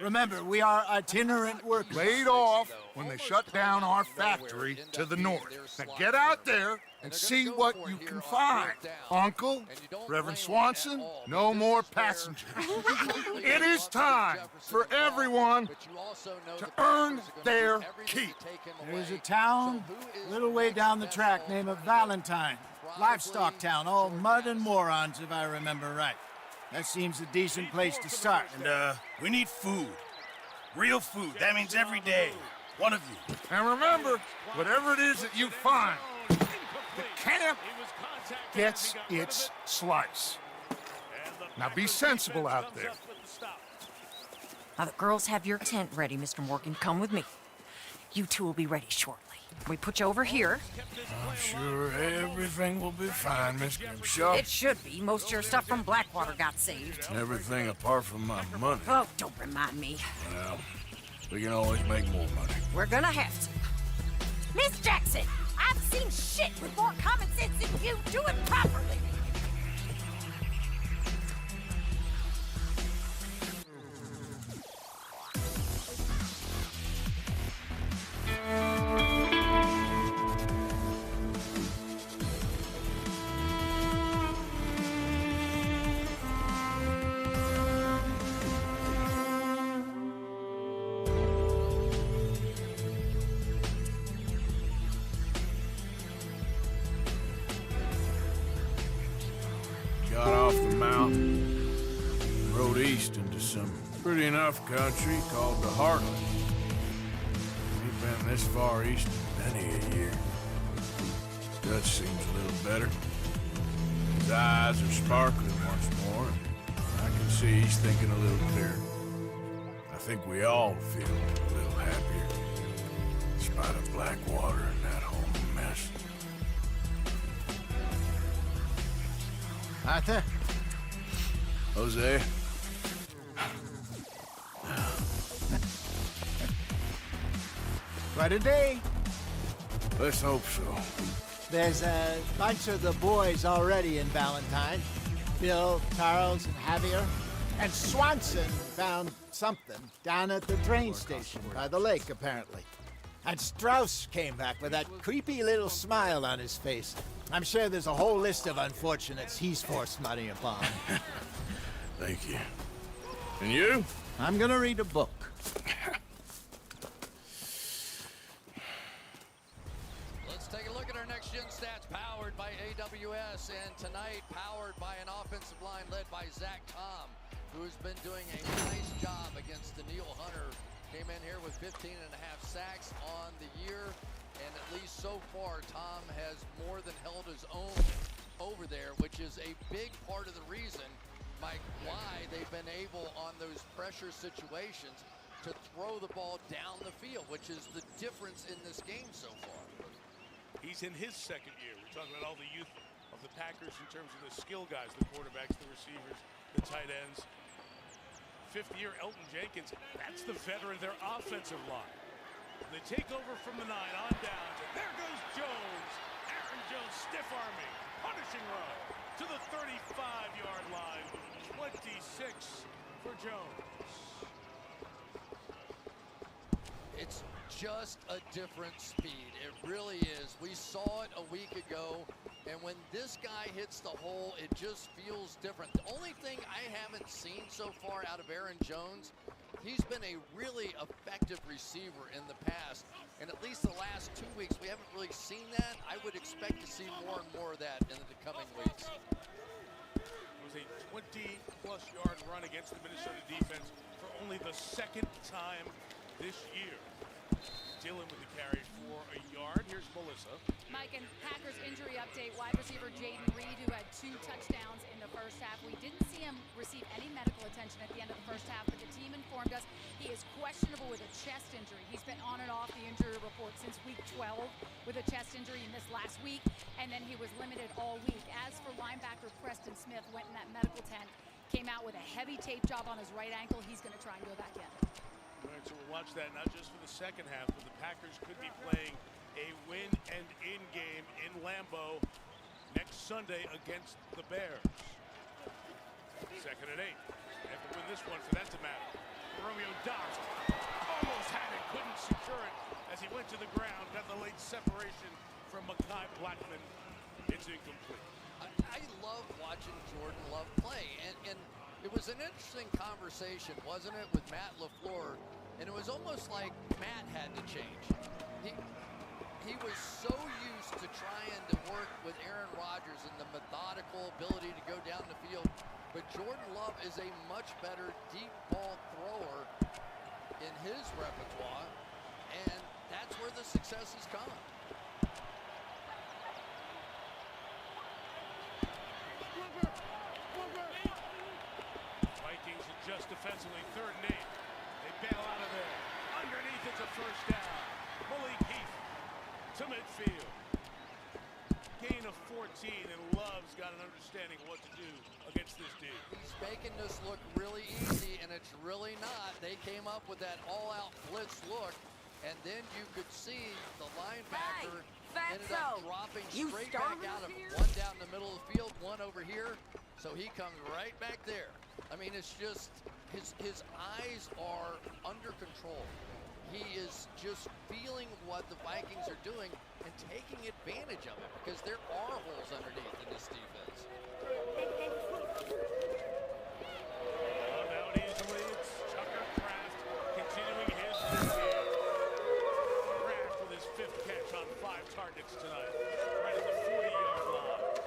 Remember, we are itinerant workers. Laid off when they shut down our factory to the north. Now get out there and see what you can find. Uncle, Reverend Swanson, no more passengers. It is time for everyone to earn their keep. There's a town a little way down the track named Valentine. Livestock town, all mud and morons, if I remember right. That seems a decent place to start. And, we need food. Real food. That means every day. One of you. And remember, whatever it is that you find, the camp gets its slice. Now be sensible out there. Now the girls have your tent ready, Mr. Morgan. Come with me. You two will be ready shortly. We put you over here. I'm sure everything will be fine, Miss Grimshaw. It should be. Most of your stuff from Blackwater got saved. Everything apart from my money. Oh, don't remind me. Well, we can always make more money. We're gonna have to. Miss Jackson, I've seen shit with more common sense than you. Do it properly. Got off the mountain, rode east into some pretty enough country called the Heartland. We've been this far east in many a year. Dutch seems a little better. His eyes are sparkling once more, and I can see he's thinking a little clearer. I think we all feel a little happier, in spite of Blackwater and that whole mess. Arthur? Jose? Quite a day. Let's hope so. There's a bunch of the boys already in Valentine. Bill, Charles, and Javier. And Swanson found something down at the train station by the lake, apparently. And Strauss came back with that creepy little smile on his face. I'm sure there's a whole list of unfortunates he's forced money upon. Thank you. And you? I'm gonna read a book. Let's take a look at our next gen stats powered by AWS, and tonight powered by an offensive line led by Zach Tom, who has been doing a nice job against Daniil Hunter. Came in here with 15.5 sacks on the year, and at least so far, Tom has more than held his own over there, which is a big part of the reason, Mike, why they've been able on those pressure situations to throw the ball down the field, which is the difference in this game so far. He's in his second year. We're talking about all the youth of the Packers in terms of the skill guys, the quarterbacks, the receivers, the tight ends. fifth-year Elton Jenkins. That's the veteran of their offensive line. They take over from the 9 on downs, and there goes Jones. Aaron Jones stiff-arming, punishing run to the 35-yard line. 26 for Jones. It's just a different speed. It really is. We saw it a week ago, and when this guy hits the hole, it just feels different. The only thing I haven't seen so far out of Aaron Jones, he's been a really effective receiver in the past, and at least the last 2 weeks, we haven't really seen that. I would expect to see more and more of that in the coming weeks. It was a 20-plus yard run against the Minnesota defense for only the second time this year. Dillon with the carry for a yard. Here's Melissa. Mike, and Packers injury update. Wide receiver Jaden Reed, who had 2 touchdowns in the first half. We didn't see him receive any medical attention at the end of the first half, but the team informed us he is questionable with a chest injury. He's been on and off the injury report since week 12 with a chest injury in this last week, and then he was limited all week. As for linebacker Preston Smith, went in that medical tent, came out with a heavy tape job on his right ankle. He's going to try and go back in. All right, so we'll watch that not just for the second half, but the Packers could be playing a win-and-in game in Lambeau next Sunday against the Bears. 2nd and 8. They have to win this one for that to matter. Romeo Dobbs almost had it, couldn't secure it as he went to the ground, got the late separation from Mekhi Blackman. It's incomplete. I love watching Jordan Love play, and it was an interesting conversation, wasn't it, with Matt LaFleur? And it was almost like Matt had to change. He was so used to trying to work with Aaron Rodgers and the methodical ability to go down the field. But Jordan Love is a much better deep ball thrower in his repertoire, and that's where the success has come. Vikings adjust defensively, 3rd and 8. They bail out of there. Underneath, it's a first down. Malik Heath to midfield. Gain of 14, and Love's got an understanding of what to do against this D. He's making this look really easy, and it's really not. They came up with that all-out blitz look, and then you could see the linebacker ended up dropping straight back out of it. One down in the middle of the field, one over here. So he comes right back there. I mean, it's just his eyes are under control. He is just feeling what the Vikings are doing and taking advantage of it because there are holes underneath in this defense. Down easily, it's Tucker Kraft continuing his game. Kraft with his 5th catch on 5 targets tonight, right at the 40-yard line.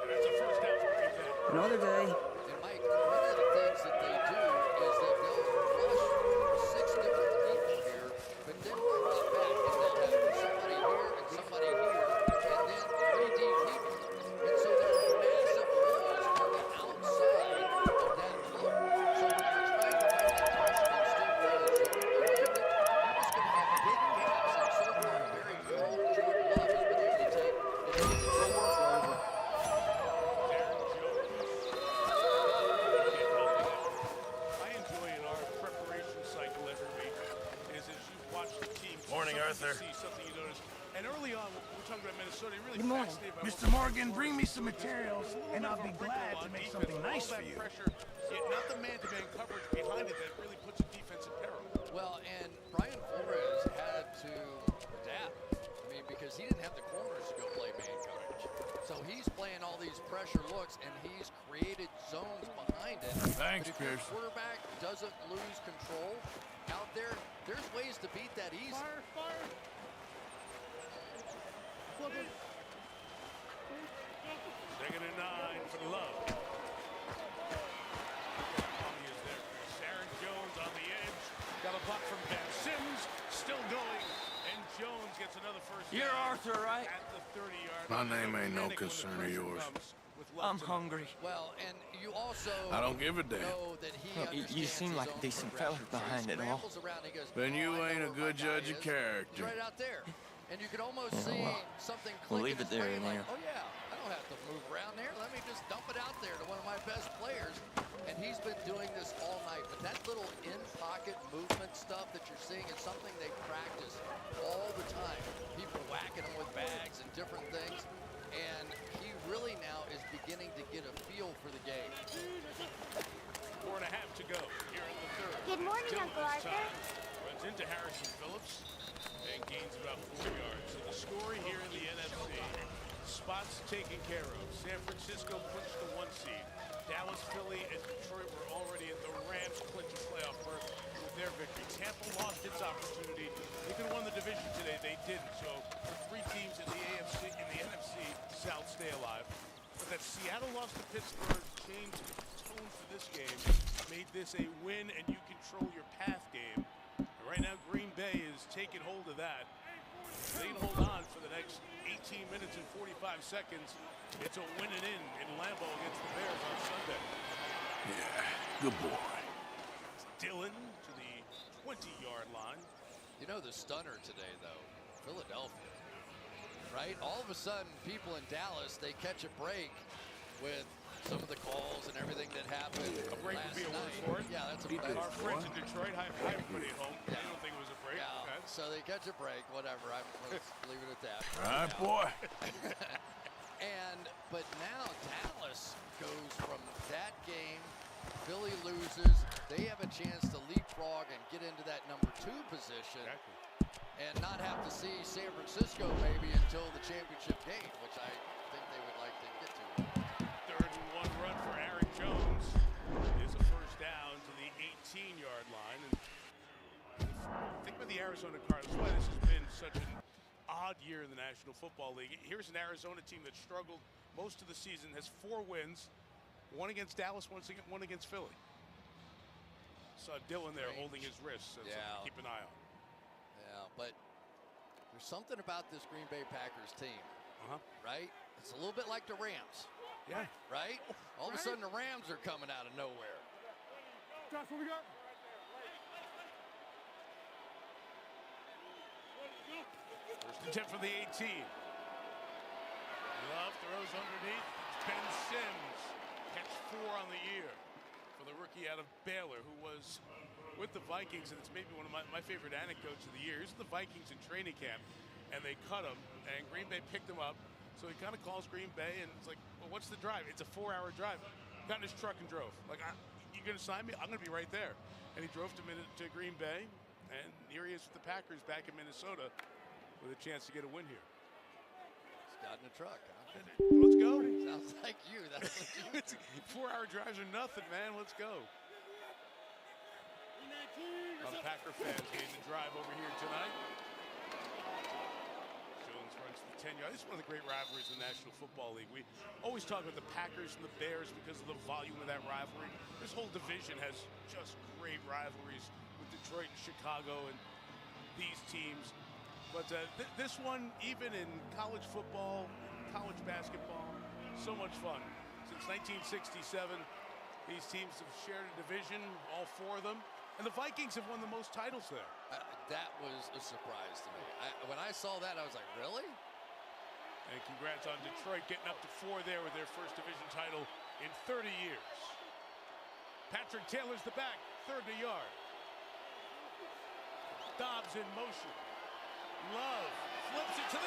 And that's a first down for Green Bay. Another day. And Mike, one of the things that they do is that they'll rush 6 different people here, but then we'll run back and they'll have somebody here and somebody here, and then 3 deep people. And so there are massive holes on the outside of that look. So when you're trying to find that person that's still relatively around it, you're just going to have big gaps. And so far, very all Jordan Love has been able to take and get the work over. Morning, Arthur. See something you notice. And early on, we're talking about Minnesota. Really Good morning. Mr. Morgan, bring me some materials, and I'll be glad to make something nice for you. Pressure, yet not the man-to-man coverage behind it that really puts a defense in peril. Well, and Brian Flores had to adapt. I mean, because he didn't have the corners to go play man coverage. So he's playing all these pressure looks, and he's created zones behind it. Thanks, but if Pierce. your quarterback doesn't lose control out there, there's ways to beat that easy. Fire! Flip it. 2nd and 9 for Love. Tommy is there. Aaron Jones on the edge. Got a block from Ben Sims. Still going. And Jones gets another first down. You're Arthur, right? At the 30-yard My line. name ain't no Panic when the concern of pressure yours. comes with Love I'm tonight. hungry. Well, and you also I don't give a damn. know that he You seem understands like his a own decent progression. fella behind So he it all. scrambles around, he goes, Then you "Oh, I ain't know a where good my judge guy of is." character. He's right out there. And you can almost Yeah, see well, something we'll click leave in it his there brain like, now. oh yeah, I know don't have to move around there. Let me just dump it out there to one of my best players. And he's been doing this all night. But that little in-pocket movement stuff that you're seeing is something they practice all the time. People whacking him with bags and different things. And he really now is beginning to get a feel for the game. 4.5 to go here in the third. Good morning, Dillon Uncle this Arthur. time runs into Harrison Phillips and gains about 4 yards. So the score here in the NFC, spots taken care of. San Francisco clinched the 1 seed. Dallas, Philly, and Detroit were already in the Rams clinch a playoff berth with their victory. Tampa lost its opportunity. They could have won the division today. They didn't. So the 3 teams in the AFC, in the NFC South stay alive. But that Seattle loss to Pittsburgh changed the tone for this game, made this a win and you control your path game. And right now, Green Bay is taking hold of that. They can hold on for the next 18 minutes and 45 seconds. It's a win and in Lambeau against the Bears on Sunday. Yeah, good boy. Dillon to the 20-yard line. You know the stunner today, though, Philadelphia, right? All of a sudden, people in Dallas, they catch a break with some of the calls and everything that happened. A break would be a word for it. Yeah, that's a break. Our friends in Detroit, everybody at home, they don't think it was a break. Yeah, Okay. so they catch a break, whatever. Let's leave it at that. All right, boy. But now Dallas goes from that game. Philly loses. They have a chance to leapfrog and get into that number 2 position. And not have to see San Francisco maybe until the championship game, which I think they would like to get to. 3rd and 1 run for Aaron Jones is a first down to the 18-yard line. And think about the Arizona Cardinals. Why this has been such an odd year in the National Football League. Here's an Arizona team that struggled most of the season, has 4 wins, 1 against Dallas, 1 against Philly. Saw Dillon there holding his wrists. That's something to keep an eye on. Yeah, but there's something about this Green Bay Packers team, right? It's a little bit like the Rams. Yeah. Right? All of a sudden, the Rams are coming out of nowhere. Josh, what we got? First attempt for the 18. Love throws underneath. Ben Sims, catch 4 on the year for the rookie out of Baylor, who was with the Vikings, and it's maybe one of my favorite anecdotes of the year. Here's the Vikings in training camp, and they cut him, and Green Bay picked him up. So he kind of calls Green Bay, and it's like, well, what's the drive? It's a 4-hour drive. Got in his truck and drove. Like, you going to sign me? I'm going to be right there. And he drove to Green Bay, and here he is with the Packers back in Minnesota with a chance to get a win here. He's got in a truck, huh? Let's go. Sounds like you. That's what you 4-hour drives are nothing, man. Let's go. A lot of Packer fans getting the drive over here tonight. Jones runs the 10-yard. This is one of the great rivalries in the National Football League. We always talk about the Packers and the Bears because of the volume of that rivalry. This whole division has just great rivalries with Detroit and Chicago and these teams. But this one, even in college football, college basketball, so much fun. Since 1967, these teams have shared a division, all 4 of them. And the Vikings have won the most titles there. That was a surprise to me. When I saw that, I was like, really? And congrats on Detroit getting up to 4 there with their first division title in 30 years. Patrick Taylor's the back, 3rd and a yard. Dobbs in motion. Love flips it to the